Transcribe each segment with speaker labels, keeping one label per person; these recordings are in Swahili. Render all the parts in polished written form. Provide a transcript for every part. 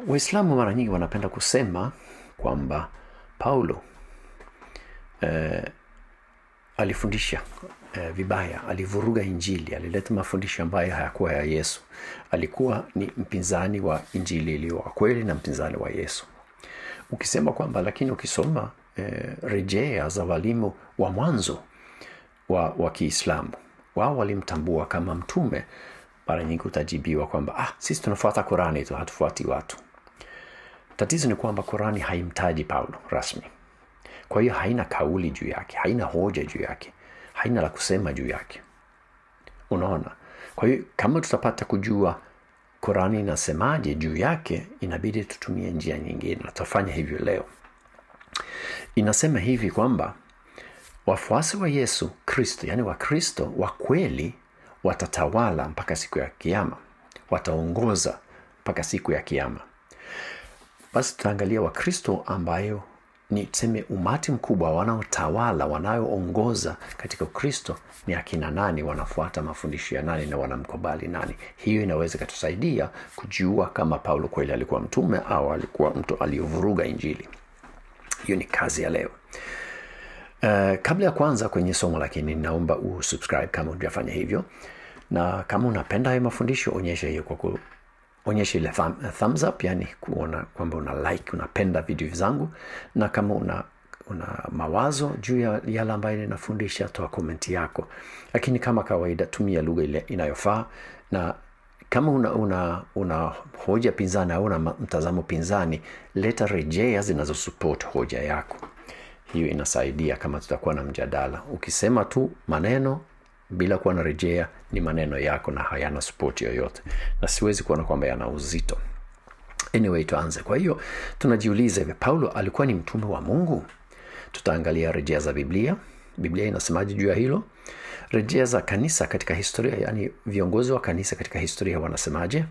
Speaker 1: Waislamu mara nyingi wanapenda kusema kwamba Paulo alifundisha vibaya, alivuruga injili, alileta mafundisho ambayo hayakuwa ya Yesu. Alikuwa ni mpinzani wa injili iliyo kweli na mpinzani wa Yesu. Ukisema kwamba, lakini ukisoma rejea za walimu wa mwanzo wa Kiislamu, wao walimtambua kama mtume, mara nyingi utajibiwa kwamba sisi tunafuata Qur'ani tu, hatufuati watu. Tatizo ni kwamba Qur'ani haimtaji Paulo rasmi. Kwa hiyo haina kauli juu yake, haina hoja juu yake, haina la kusema juu yake. Unaona? Kwa hiyo kama tutapata kujua Qur'ani inasemaje juu yake, inabidi tutumie njia nyingine, na tutafanya hivyo leo. Inasema hivi kwamba wafuasi wa Yesu Kristo, yani Wakristo wa kweli, watatawala mpaka siku ya kiyama. Wataongoza mpaka siku ya kiyama. Basi tutaangalia Wakristo ambayo ni tuseme umati mkubwa wanaotawala, wanaoongoza katika Ukristo ni akina nani, wanafuata mafundisho ya nani na wanamkubali nani. Hiyo inaweza kutusaidia kujua kama Paulo kweli alikuwa mtume au alikuwa mtu aliyovuruga injili. Hiyo ni kazi ya leo. Kabla ya kwanza kwenye somo, lakini naomba usubscribe kama hujafanya hivyo, na kama unapenda haya mafundisho, onyesha hiyo kwa onyesha ile thumbs up, yani kuona kwamba una like, unapenda video zangu. Na kama una mawazo juu ya yale ambayo ninafundisha, toa comment yako. Lakini kama kawaida, tumia lugha ile inayofaa, na kama una hoja pinzani au una mtazamo pinzani, leta rejea zinazosupport hoja yako. Hiyo inasaidia kama tutakuwa na mjadala. Ukisema tu maneno bila kuwa na rejea, ni maneno yako na hayana support yoyote, na siwezi kuona kwamba yana uzito. Anyway, tuanze. Kwa hiyo tunajiuliza, Paulo alikuwa ni mtume wa Mungu? Tutaangalia rejea za Biblia. Biblia inasemaje juu ya hilo? Rejea za kanisa katika historia, yani viongozi wa kanisa katika historia wanasemaje?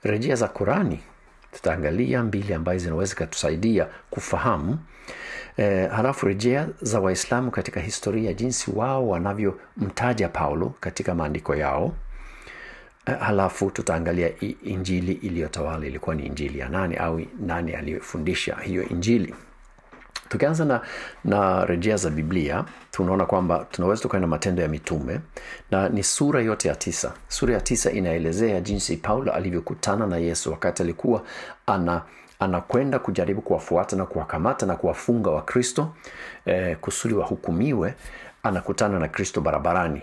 Speaker 1: Rejea za Qur'ani tutaangalia mbili ambazo zinaweza kutusaidia kufahamu. Halafu rejea za Waislamu katika historia, jinsi wao wanavyomtaja Paulo katika maandiko yao. Halafu tutaangalia injili iliyotawala ilikuwa ni injili ya nani, au nani aliyefundisha hiyo injili. Tukianza na rejea za Biblia, tunaona kwamba tunaweza tukaenda Matendo ya Mitume, na ni sura yote ya 9. Sura ya 9 inaelezea jinsi Paulo alivyokutana na Yesu wakati alikuwa anakwenda kujaribu kuwafuata na kuwakamata na kuwafunga wa Kristo, kusudi wahukumiwe. Anakutana na Kristo barabarani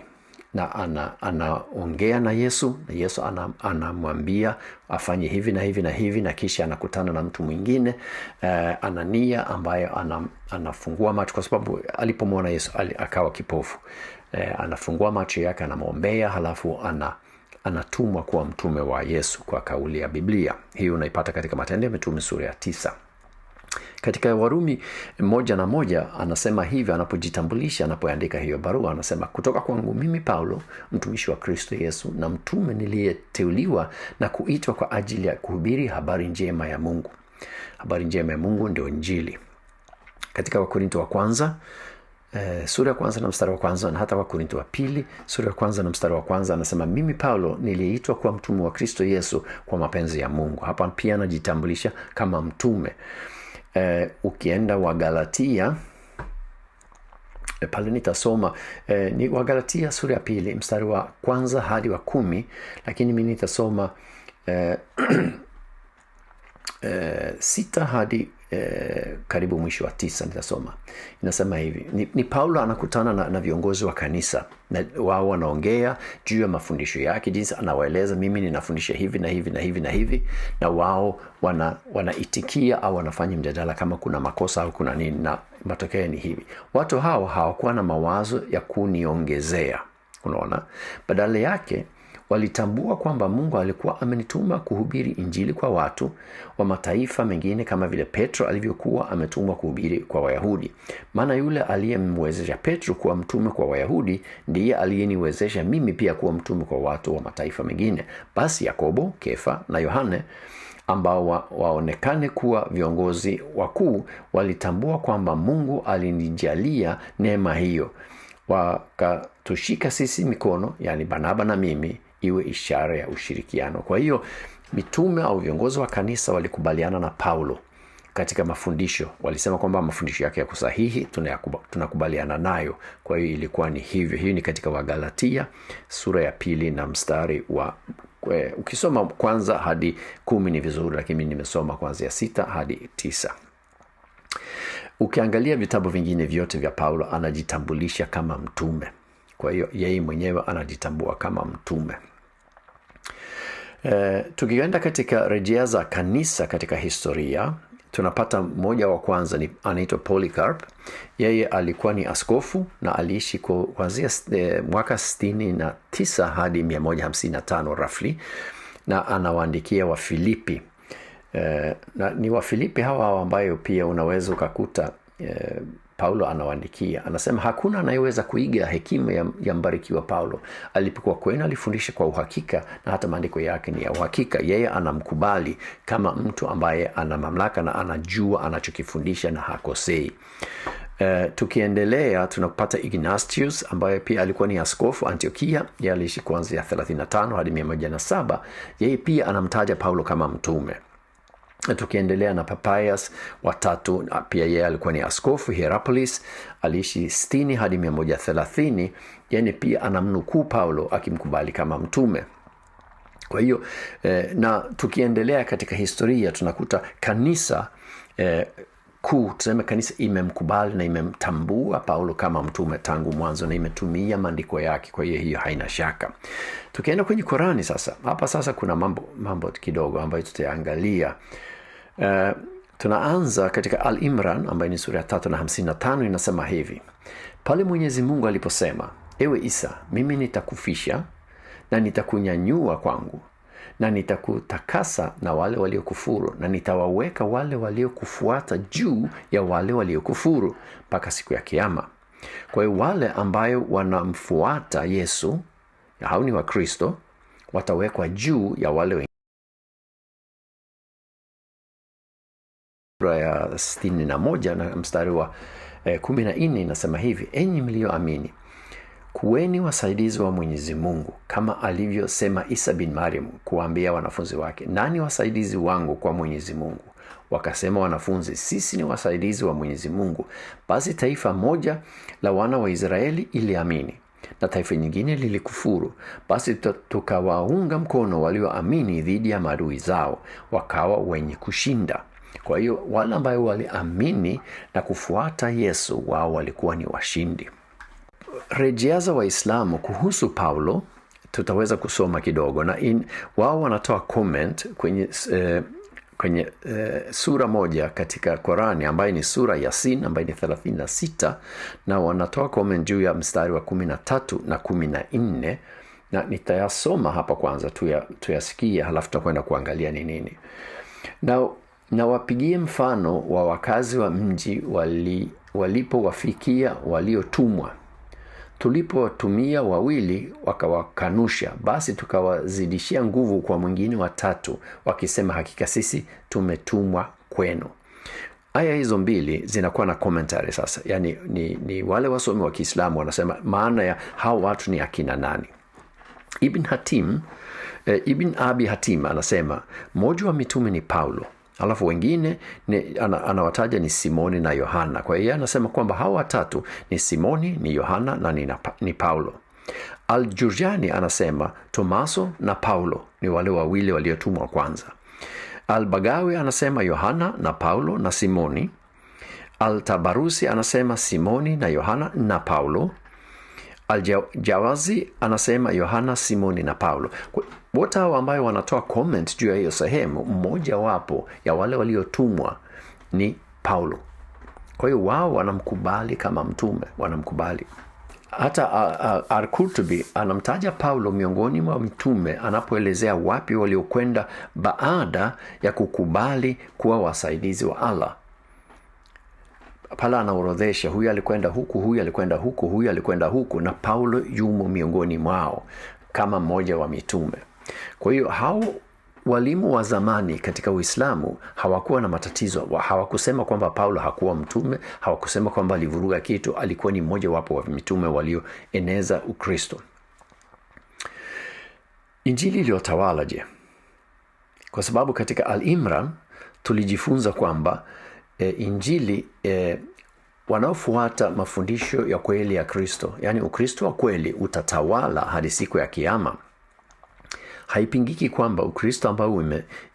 Speaker 1: na anaongea na Yesu, na Yesu anamwambia afanye hivi na hivi na hivi, na kisha anakutana na mtu mwingine, Anania, ambaye anafungua macho, kwa sababu alipomwona Yesu akawa kipofu. Anafungua macho yake, anamwombea, halafu anatumwa kuwa mtume wa Yesu kwa kauli ya Biblia. Hiyo unaipata katika Matendo ya Mitume sura ya 9. Katika Warumi 1:1 anasema hivi anapojitambulisha, anapoandika hiyo barua, anasema, kutoka kwangu mimi Paulo, mtumishi wa Kristo Yesu na mtume niliyeteuliwa na kuitwa kwa ajili ya kuhubiri habari njema ya Mungu. Habari njema ya Mungu ndio injili. Katika Wakorintho wa kwanza sura ya 1 na mstari wa 1, na hata Wakorintho wa 2 sura ya 1 na mstari wa 1 anasema, mimi Paulo niliitwa kuwa mtume wa Kristo Yesu kwa mapenzi ya Mungu. Hapa pia anajitambulisha kama mtume. Ukienda Wagalatia, pale nitasoma ni Wagalatia sura ya 2 mstari wa 1 hadi wa 10, lakini mimi nitasoma 6 hadi karibu mwisho wa 9 nitasoma. Inasema hivi, ni Paulo anakutana na viongozi wa kanisa, na wao wanaongea juu ya mafundisho yake, jinsi anawaeleza, mimi ninafundisha hivi na hivi na hivi na hivi, na wao wanaitikia au wanafanya mjadala kama kuna makosa au kuna nini, na matokeo ni hivi. Watu hao hawakuwa na mawazo ya kuniongezea, unaona. Badala yake walitambua kwamba Mungu alikuwa amenituma kuhubiri injili kwa watu wa mataifa mengine, kama vile Petro alivyokuwa ametumwa kuhubiri kwa Wayahudi. Maana yule aliyemwezesha Petro kuwa mtume kwa Wayahudi ndiye aliyeniwezesha mimi pia kuwa mtume kwa watu wa mataifa mengine. Basi Yakobo, Kefa na Yohane, ambao waonekane kuwa viongozi wakuu, walitambua kwamba Mungu alinijalia neema hiyo, wakatushika sisi mikono, yani Barnaba na mimi, iwe ishara ya ushirikiano. Kwa hiyo mitume au viongozi wa kanisa walikubaliana na Paulo katika mafundisho. Walisema kwamba mafundisho yake yako sahihi, tunakubaliana nayo. Kwa hiyo ilikuwa ni hivyo. Hii ni katika Wagalatia sura ya 2 na mstari wa ukisoma kwanza hadi 10 ni vizuri, lakini mimi nimesoma kuanzia 6 hadi 9. Ukiangalia vitabu vingine vyote vya Paulo, anajitambulisha kama mtume. Kwa hiyo yeye mwenyewe anajitambua kama mtume. Tukienda katika rejea za kanisa katika historia, tunapata mmoja wa kwanza anaitwa Polycarp. Yeye alikuwa ni askofu na aliishi kuanzia mwaka 69 hadi 155 roughly, na anawaandikia wa Filipi. Na ni wa Filipi hawa ambayo pia unaweza ukakuta Paulo anawaandikia. Anasema hakuna anayeweza kuiga hekima ya mbarikiwa Paulo. Alipokuwa kwenu alifundisha kwa uhakika, na hata maandiko yake ni ya uhakika. Yeye anamkubali kama mtu ambaye ana mamlaka na anajua anachokifundisha na hakosei. Tukiendelea tunapata Ignatius ambaye pia alikuwa ni askofu Antiokia. Yeye aliishi kuanzia 35 hadi 107. Yeye pia anamtaja Paulo kama mtume. Tukiendelea na Papias watatu, pia yeye alikuwa ni askofu. Hierapolis aliishi 60 hadi 130. Yeye pia anamnukuu Paulo akimkubali kama mtume. Kwa hiyo na tukiendelea katika historia tunakuta kanisa kuu, tuseme kanisa imemkubali na imemtambua Paulo kama mtume tangu mwanzo na imetumia maandiko yake. Kwa hiyo haina shaka. Tukienda kwenye Korani sasa, hapa sasa kuna mambo kidogo ambayo tutaangalia. Tunaanza katika Al-Imran ambayo ni sura ya 355. Inasema hivi: pale Mwenyezi Mungu aliposema, ewe Isa, mimi nitakufisha na nitakunyanyua kwangu na nitakutakasa na wale waliokufuru, na nitawaweka wale waliokufuata juu ya wale waliokufuru mpaka siku ya kiyama. Kwa hiyo wale ambayo wanamfuata Yesu, hao ni wa Kristo, watawekwa juu ya wale wengine. Sura ya 61 na mstari wa 14 inasema hivi: enyi mlioamini, kuweni wasaidizi wa Mwenyezi Mungu, kama alivyosema Isa bin Maryam kuambia wanafunzi wake, nani wasaidizi wangu kwa Mwenyezi Mungu? Wakasema wanafunzi, sisi ni wasaidizi wa Mwenyezi Mungu. Basi taifa moja la wana wa Israeli iliamini na taifa nyingine lilikufuru. Basi tukawaunga mkono walioamini dhidi ya maadui zao, wakawa wenye kushinda. Kwa hiyo wale ambao waliamini na kufuata Yesu, wao walikuwa ni washindi. Rejea za Waislamu kuhusu Paulo tutaweza kusoma kidogo, na wao wanatoa comment kwenye sura moja katika Korani ambayo ni sura Yasin ambayo ni 36, na wanatoa comment juu ya mstari wa 13 na 14, na nitayasoma hapa kwanza tuyasikie, halafu tutakwenda kuangalia ni nini. Na wapigie mfano wa wakazi wa mji walipowafikia waliotumwa. Tulipowatumia 2 wakawakanusha, basi tukawazidishia nguvu kwa mwingine 3, wakisema hakika sisi tumetumwa kwenu. Aya hizo 2 zinakuwa na commentary sasa. Yani ni wale wasomi wa Kiislamu wanasema maana ya hao watu ni akina nani. Ibn Abi Hatim anasema mmoja wa mitume ni Paulo, alafu wengine anawataja ni Simoni na Yohana. Kwa hiyo anasema kwamba hawa 3 ni Simoni, ni Yohana na ni Paulo. Al-Jurjani anasema Tomaso na Paulo ni wale wawili waliotumwa kwanza. Al-Bagawi anasema Yohana na Paulo na Simoni. Al-Tabarusi anasema Simoni na Yohana na Paulo. Al-Jawazi anasema Yohana, Simoni na Paulo. Wote hao ambao wanatoa comment juu ya hiyo sehemu, mmoja wapo ya wale waliotumwa ni Paulo. Kwa hiyo wao wanamkubali kama mtume, wanamkubali. Hata Al-Qurtubi anamtaja Paulo miongoni mwa mitume anapoelezea wapi waliokwenda baada ya kukubali kuwa wasaidizi wa Allah. Pala anaorodhesha huyu alikwenda huku, huyu alikwenda huku, huyu alikwenda huku, na Paulo yumo miongoni mwao kama mmoja wa mitume. Kwa hiyo hao walimu wa zamani katika Uislamu hawakuwa na matatizo. Hawakusema kwamba Paulo hakuwa mtume, hawakusema kwamba alivuruga kitu. Alikuwa ni mmoja wapo wa mitume walioeneza Ukristo. Injili iliyotawala je? Kwa sababu katika Al-Imran tulijifunza kwamba injili wanaofuata mafundisho ya kweli ya Kristo, yani Ukristo wa kweli utatawala hadi siku ya kiyama. Haipingiki kwamba Ukristo ambao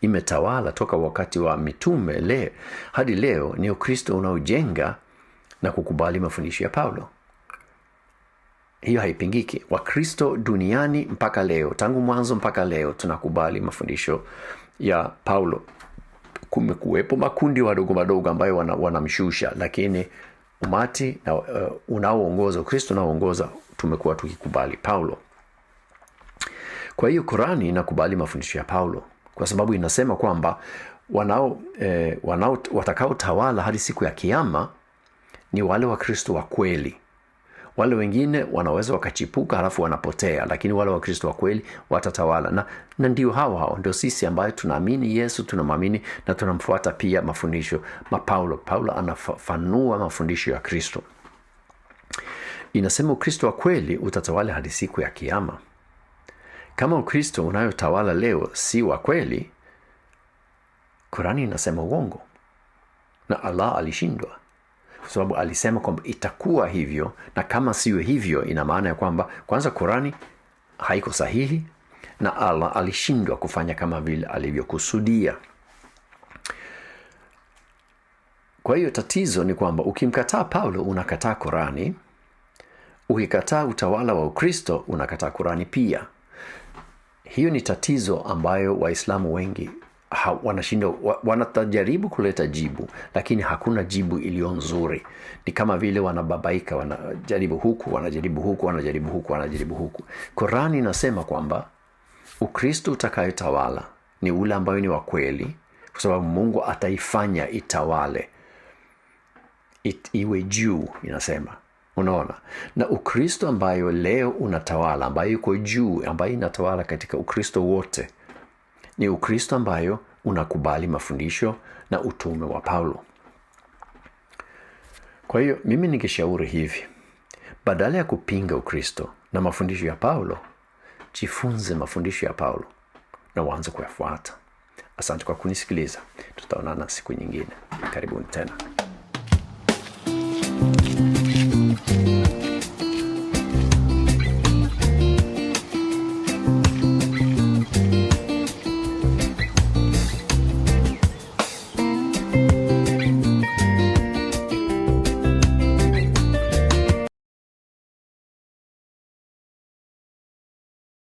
Speaker 1: imetawala toka wakati wa mitume hadi leo ni Ukristo unaojenga na kukubali mafundisho ya Paulo. Hiyo haipingiki. Wakristo duniani mpaka leo, tangu mwanzo mpaka leo, tunakubali mafundisho ya Paulo. Kumekuwepo makundi wadogo ambayo wanamshusha, lakini umati unaoongoza, Ukristo unaoongoza, tumekuwa tukikubali Paulo. Kwa hiyo Qurani inakubali mafundisho ya Paulo kwa sababu inasema kwamba watakao tawala hadi siku ya kiyama ni wale Wakristo wa kweli. Wale wengine wanaweza wakachipuka halafu wanapotea, lakini wale Wakristo wa kweli watatawala. Na ndio hao ndio sisi ambayo tunaamini Yesu, tunamwamini na tunamfuata pia mafundisho Paulo. Paulo anafanua mafundisho ya Kristo. Inasema Ukristo wa kweli utatawala hadi siku ya kiyama. Kama Ukristo unayotawala leo si wa kweli, Qurani inasema uongo. Na Allah alishindwa. Kwa sababu alisema kwamba itakuwa hivyo, na kama siyo hivyo ina maana ya kwamba kwanza Qurani haiko sahihi na Allah alishindwa kufanya kama vile alivyokusudia. Kwa hiyo tatizo ni kwamba ukimkataa Paulo unakataa Qurani, ukikataa utawala wa Ukristo unakataa Qurani pia. Hiyo ni tatizo ambayo Waislamu wengi wanashindwa, wanatajaribu kuleta jibu, lakini hakuna jibu iliyo nzuri. Ni kama vile wanababaika, wanajaribu huku, wanajaribu huku, wanajaribu huku, wanajaribu huku. Qurani inasema kwamba Ukristo utakayotawala ni ule ambayo ni wa kweli, kwa sababu Mungu ataifanya itawale, iwe juu, inasema. Unaona? Na Ukristo ambayo leo unatawala, ambayo yuko juu, ambayo inatawala katika Ukristo wote, ni Ukristo ambayo unakubali mafundisho na utume wa Paulo. Kwa hiyo mimi ningeshauri hivi: badala ya kupinga Ukristo na mafundisho ya Paulo, jifunze mafundisho ya Paulo na uanze kuyafuata. Asante kwa kunisikiliza. Tutaonana siku nyingine. Karibuni tena.